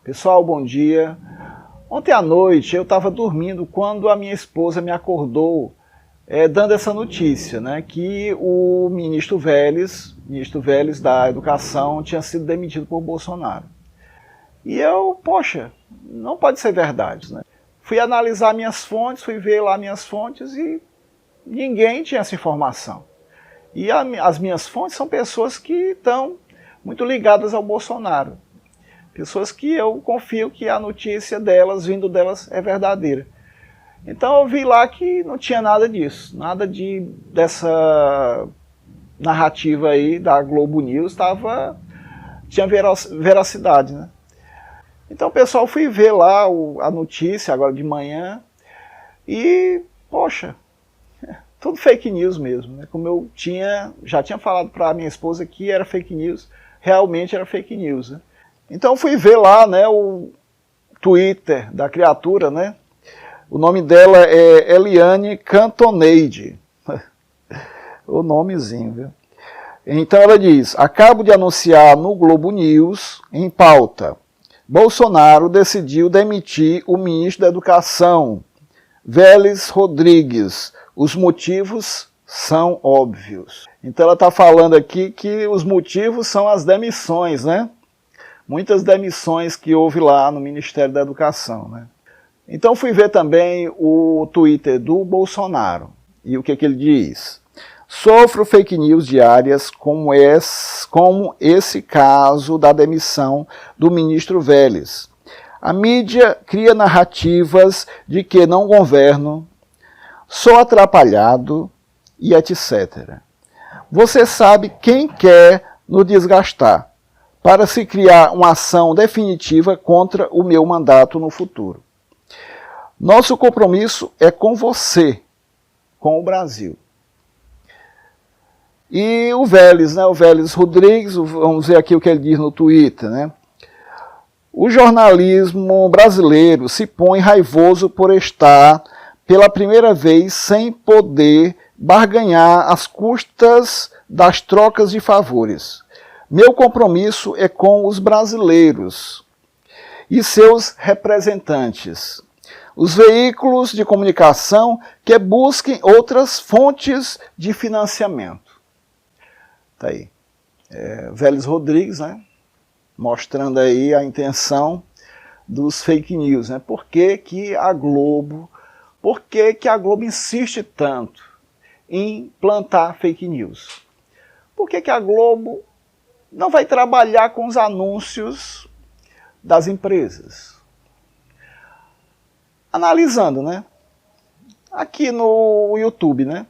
Pessoal, bom dia. Ontem à noite eu estava dormindo quando a minha esposa me acordou dando essa notícia, né, que o ministro Vélez da Educação tinha sido demitido por Bolsonaro. E eu, poxa, não pode ser verdade, né? Fui analisar minhas fontes, fui ver lá minhas fontes e ninguém tinha essa informação. E as minhas fontes são pessoas que estão muito ligadas ao Bolsonaro. Pessoas que eu confio que a notícia delas, vindo delas, é verdadeira. Então eu vi lá que não tinha nada disso, nada dessa narrativa aí da Globo News tinha veracidade, né? Então, pessoal, fui ver lá a notícia agora de manhã e, poxa, tudo fake news mesmo, né? Como eu já tinha falado para a minha esposa que era fake news, realmente era fake news, né? Então fui ver lá, né, o Twitter da criatura, né? O nome dela é Eliane Cantoneide. O nomezinho, viu? Então ela diz: acabo de anunciar no Globo News, em pauta, Bolsonaro decidiu demitir o ministro da Educação, Vélez Rodrigues. Os motivos são óbvios. Então ela está falando aqui que os motivos são as demissões, né? Muitas demissões que houve lá no Ministério da Educação, né? Então fui ver também o Twitter do Bolsonaro. E o que ele diz? Sofro fake news diárias como esse caso da demissão do ministro Vélez. A mídia cria narrativas de que não governo, sou atrapalhado e etc. Você sabe quem quer nos desgastar para se criar uma ação definitiva contra o meu mandato no futuro. Nosso compromisso é com você, com o Brasil. E o Vélez, né, o Vélez Rodrigues, vamos ver aqui o que ele diz no Twitter, né? O jornalismo brasileiro se põe raivoso por estar, pela primeira vez, sem poder barganhar às custas das trocas de favores. Meu compromisso é com os brasileiros e seus representantes, os veículos de comunicação que busquem outras fontes de financiamento. Tá aí. Vélez Rodrigues, né? Mostrando aí a intenção dos fake news, né? Por que a Globo insiste tanto em plantar fake news? Por que a Globo não vai trabalhar com os anúncios das empresas? Analisando, né? Aqui no YouTube, né?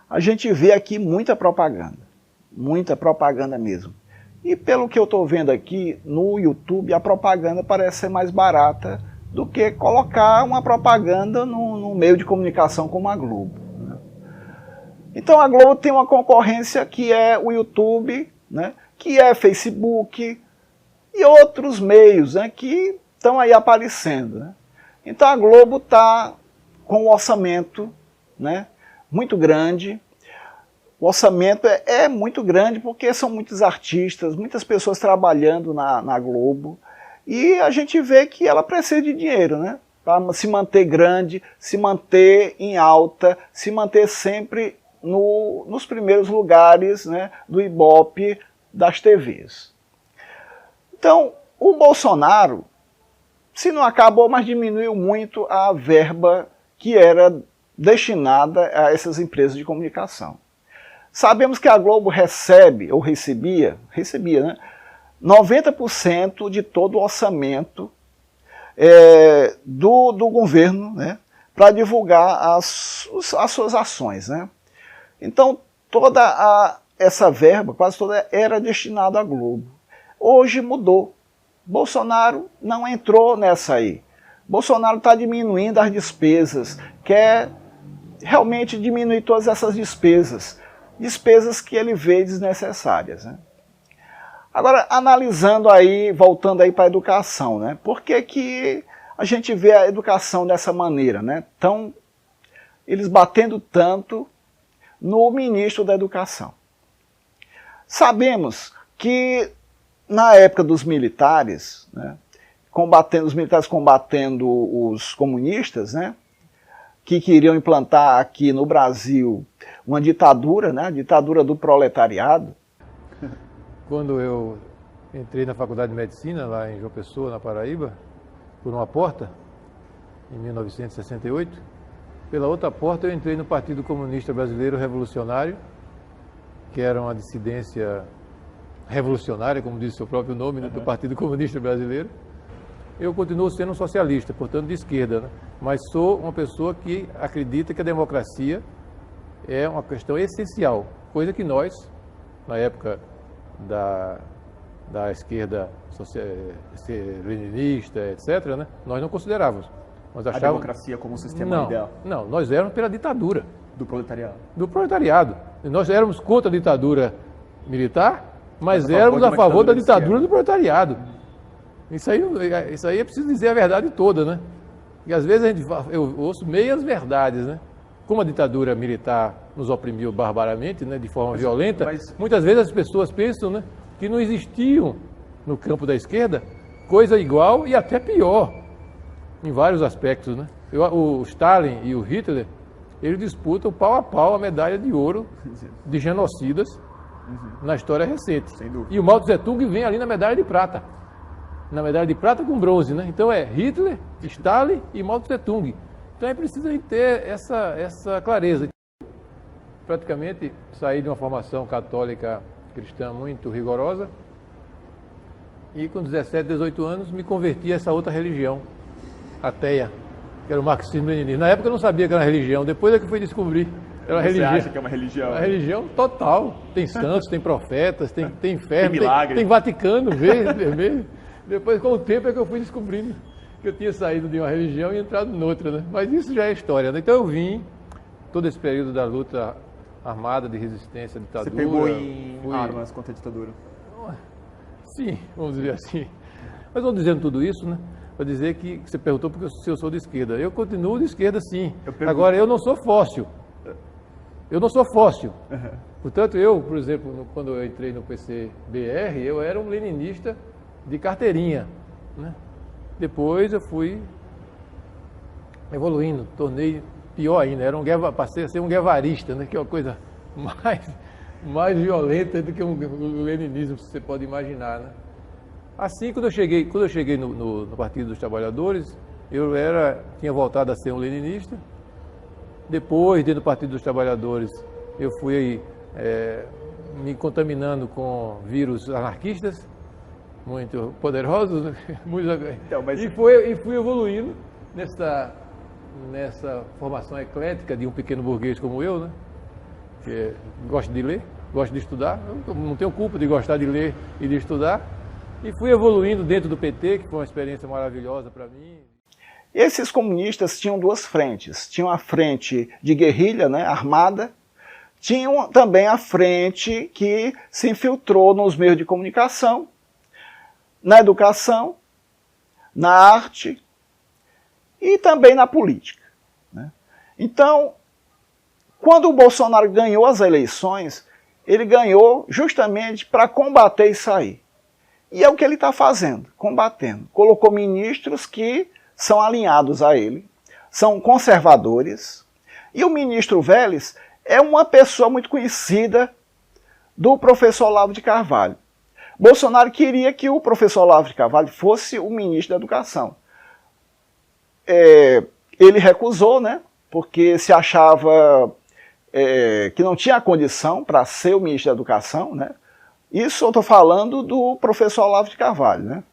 A gente vê aqui muita propaganda mesmo. E pelo que eu estou vendo aqui no YouTube, a propaganda parece ser mais barata do que colocar uma propaganda no meio de comunicação como a Globo, né? Então a Globo tem uma concorrência que é o YouTube, né? Que é Facebook e outros meios, né? Que estão aí aparecendo, né? Então a Globo está com um orçamento, né, muito grande. O orçamento é muito grande porque são muitos artistas, muitas pessoas trabalhando na Globo. E a gente vê que ela precisa de dinheiro, né, para se manter grande, se manter em alta, se manter sempre nos primeiros lugares, né, do Ibope das TVs. Então, o Bolsonaro, se não acabou, mas diminuiu muito a verba que era destinada a essas empresas de comunicação. Sabemos que a Globo recebia, né, 90% de todo o orçamento do governo, né, para divulgar as suas ações, né? Então, toda essa verba, quase toda, era destinada à Globo. Hoje mudou. Bolsonaro não entrou nessa aí. Bolsonaro está diminuindo as despesas, quer realmente diminuir todas essas despesas que ele vê desnecessárias, né? Agora, analisando aí, voltando aí para a educação, né? Por que a gente vê a educação dessa maneira, né? Eles batendo tanto no ministro da Educação. Sabemos que na época dos militares, né, os militares combatendo os comunistas, né, que queriam implantar aqui no Brasil uma ditadura, né, a ditadura do proletariado. Quando eu entrei na Faculdade de Medicina, lá em João Pessoa, na Paraíba, por uma porta, em 1968, pela outra porta eu entrei no Partido Comunista Brasileiro Revolucionário, que era uma dissidência revolucionária, como diz o seu próprio nome, né, do Partido Comunista Brasileiro. Eu continuo sendo um socialista, portanto de esquerda, né? Mas sou uma pessoa que acredita que a democracia é uma questão essencial, coisa que nós, na época da esquerda leninista, etc., né, nós não considerávamos. Nós achávamos... A democracia como um sistema ideal? Não, nós éramos pela ditadura. Do proletariado? Do proletariado. Nós éramos contra a ditadura militar, mas éramos a favor da ditadura do proletariado. Isso aí é preciso dizer a verdade toda, né? E às vezes eu ouço meias verdades, né? Como a ditadura militar nos oprimiu barbaramente, né, de forma violenta, muitas vezes as pessoas pensam, né, que não existiam no campo da esquerda coisa igual e até pior, em vários aspectos, né? O Stalin e o Hitler, eles disputam pau a pau a medalha de ouro de genocidas na história recente. Sem dúvida. E o Mao Tse Tung vem ali na medalha de prata. Na medalha de prata com bronze, né? Então é Hitler, Stalin e Mao Tse Tung. Então é preciso ter essa clareza. Praticamente saí de uma formação católica cristã muito rigorosa e com 17, 18 anos me converti a essa outra religião, ateia, que era o marxismo-leninismo. Na época eu não sabia que era uma religião, depois é que fui descobrir. Era uma religião. Você acha que é uma religião? Uma religião total. Tem santos, tem profetas, tem inferno, tem milagre. Tem Vaticano, vermelho. Depois, com o tempo, é que eu fui descobrindo que eu tinha saído de uma religião e entrado noutra, né? Mas isso já é história, né? Então eu vim, todo esse período da luta armada de resistência à ditadura. Você pegou em armas contra a ditadura? Sim, vamos dizer assim. Mas vamos dizendo tudo isso, né? Para dizer que você perguntou porque se eu sou de esquerda. Eu continuo de esquerda, sim. Agora, eu não sou fóssil. Eu não sou fóssil. Portanto, eu, por exemplo, quando eu entrei no PCBR, eu era um leninista de carteirinha, né? Depois eu fui evoluindo, tornei pior ainda, passei a ser um guevarista, né? Que é uma coisa mais violenta do que o leninismo, se você pode imaginar, né? Assim, quando eu cheguei no Partido dos Trabalhadores, eu tinha voltado a ser um leninista. Depois, dentro do Partido dos Trabalhadores, eu fui me contaminando com vírus anarquistas, muito poderosos, né? Então, e fui evoluindo nessa formação eclética de um pequeno burguês como eu, né? Que gosta de ler, gosta de estudar, eu não tenho culpa de gostar de ler e de estudar, e fui evoluindo dentro do PT, que foi uma experiência maravilhosa para mim. Esses comunistas tinham duas frentes, tinham a frente de guerrilha, né, armada, tinham também a frente que se infiltrou nos meios de comunicação, na educação, na arte e também na política, né? Então, quando o Bolsonaro ganhou as eleições, ele ganhou justamente para combater isso aí. E é o que ele está fazendo, combatendo. Colocou ministros que são alinhados a ele, são conservadores, e o ministro Vélez é uma pessoa muito conhecida do professor Olavo de Carvalho. Bolsonaro queria que o professor Olavo de Carvalho fosse o ministro da Educação. Ele recusou, né, porque se achava que não tinha condição para ser o ministro da Educação, né? Isso eu estou falando do professor Olavo de Carvalho, né?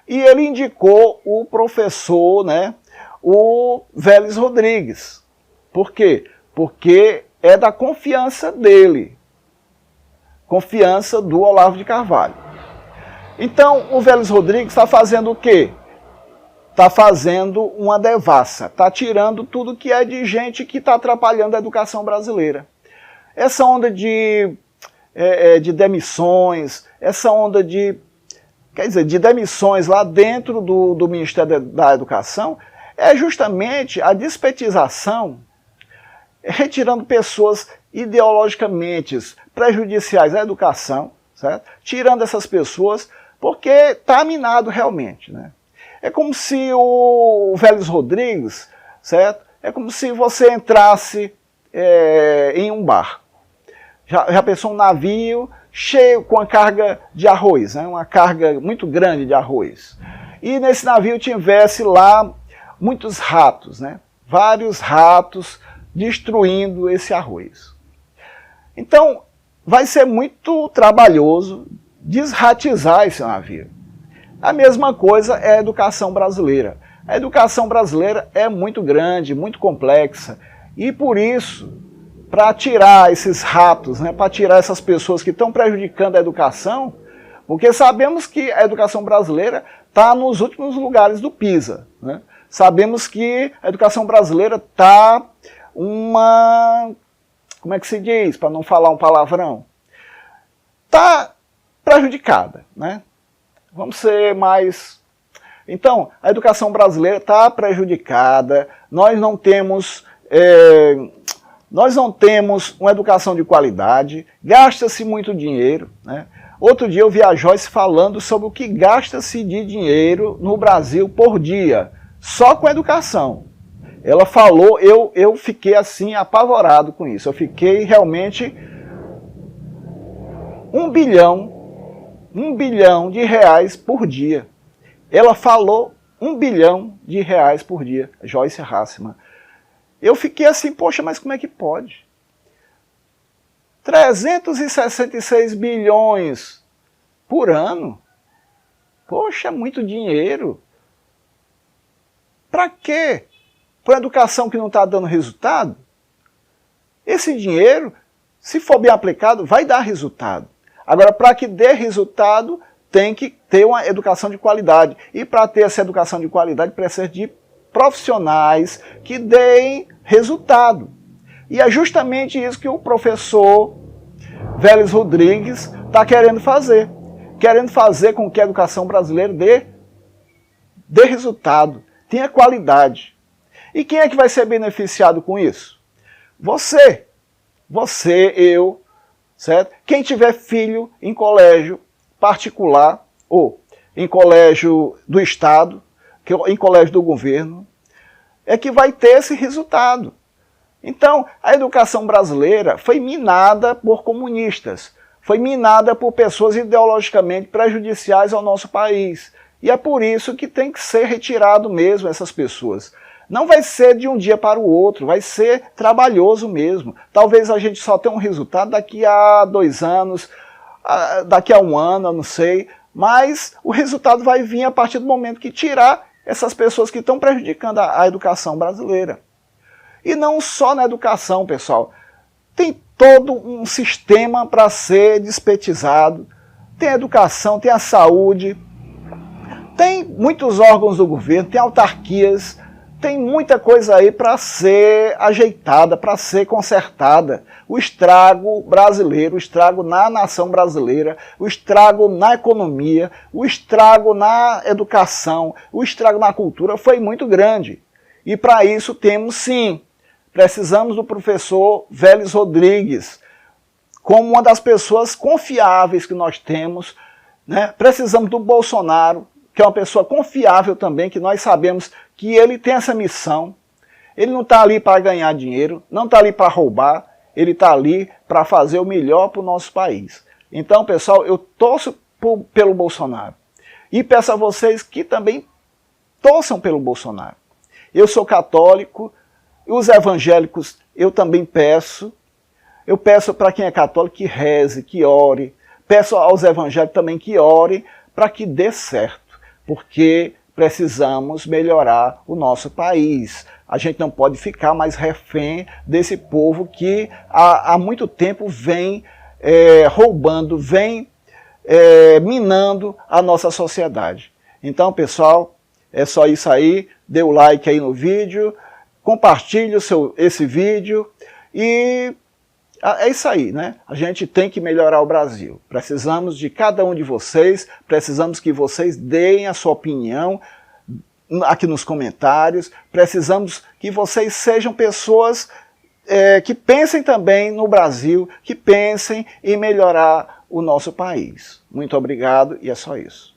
E ele indicou o professor, né, o Vélez Rodrigues. Por quê? Porque é da confiança dele. Confiança do Olavo de Carvalho. Então, o Vélez Rodrigues está fazendo o quê? Está fazendo uma devassa, está tirando tudo que é de gente que está atrapalhando a educação brasileira. Essa onda de demissões, essa onda de demissões lá dentro do Ministério da Educação, é justamente a despetização, retirando pessoas ideologicamente prejudiciais à educação, certo? Tirando essas pessoas, porque está minado realmente, né? É como se o Vélez Rodrigues, certo? É como se você entrasse em um barco. Já pensou um navio cheio com a carga de arroz, né? Uma carga muito grande de arroz. E nesse navio tivesse lá muitos ratos, né? Vários ratos destruindo esse arroz. Então, vai ser muito trabalhoso desratizar esse navio. A mesma coisa é a educação brasileira. A educação brasileira é muito grande, muito complexa, e por isso, para tirar esses ratos, né, para tirar essas pessoas que estão prejudicando a educação, porque sabemos que a educação brasileira está nos últimos lugares do PISA, né? Sabemos que a educação brasileira está como é que se diz, para não falar um palavrão? Está prejudicada, né? Vamos ser mais... Então, a educação brasileira está prejudicada, nós não temos uma educação de qualidade, gasta-se muito dinheiro, né? Outro dia eu vi a Joyce falando sobre o que gasta-se de dinheiro no Brasil por dia, só com educação. Ela falou, eu fiquei assim apavorado com isso, eu fiquei realmente 1 bilhão de reais por dia. Ela falou 1 bilhão de reais por dia, Joyce Hasselman. Eu fiquei assim, poxa, mas como é que pode? 366 bilhões por ano? Poxa, muito dinheiro. Para quê? Para educação que não está dando resultado? Esse dinheiro, se for bem aplicado, vai dar resultado. Agora, para que dê resultado, tem que ter uma educação de qualidade. E para ter essa educação de qualidade, precisa de profissionais que deem resultado. E é justamente isso que o professor Vélez Rodrigues está querendo fazer. Querendo fazer com que a educação brasileira dê resultado, tenha qualidade. E quem é que vai ser beneficiado com isso? Você, eu, certo? Quem tiver filho em colégio particular ou em colégio do Estado, em colégio do governo, é que vai ter esse resultado. Então, a educação brasileira foi minada por comunistas, foi minada por pessoas ideologicamente prejudiciais ao nosso país. E é por isso que tem que ser retirado mesmo essas pessoas. Não vai ser de um dia para o outro, vai ser trabalhoso mesmo. Talvez a gente só tenha um resultado daqui a 2 anos, daqui a 1 ano, eu não sei, mas o resultado vai vir a partir do momento que tirar essas pessoas que estão prejudicando a educação brasileira. E não só na educação, pessoal. Tem todo um sistema para ser despetizado. Tem a educação, tem a saúde, tem muitos órgãos do governo, tem autarquias, tem muita coisa aí para ser ajeitada, para ser consertada. O estrago brasileiro, o estrago na nação brasileira, o estrago na economia, o estrago na educação, o estrago na cultura foi muito grande. E para isso temos sim, precisamos do professor Vélez Rodrigues como uma das pessoas confiáveis que nós temos, né? Precisamos do Bolsonaro, que é uma pessoa confiável também, que nós sabemos que ele tem essa missão. Ele não está ali para ganhar dinheiro, não está ali para roubar, ele está ali para fazer o melhor para o nosso país. Então, pessoal, eu torço pelo Bolsonaro. E peço a vocês que também torçam pelo Bolsonaro. Eu sou católico, os evangélicos eu também peço. Eu peço para quem é católico que reze, que ore. Peço aos evangélicos também que orem para que dê certo. Porque precisamos melhorar o nosso país. A gente não pode ficar mais refém desse povo que há muito tempo vem roubando, vem minando a nossa sociedade. Então, pessoal, é só isso aí. Dê o like aí no vídeo, compartilhe esse vídeo e é isso aí, né? A gente tem que melhorar o Brasil. Precisamos de cada um de vocês, precisamos que vocês deem a sua opinião aqui nos comentários, precisamos que vocês sejam pessoas que pensem também no Brasil, que pensem em melhorar o nosso país. Muito obrigado e é só isso.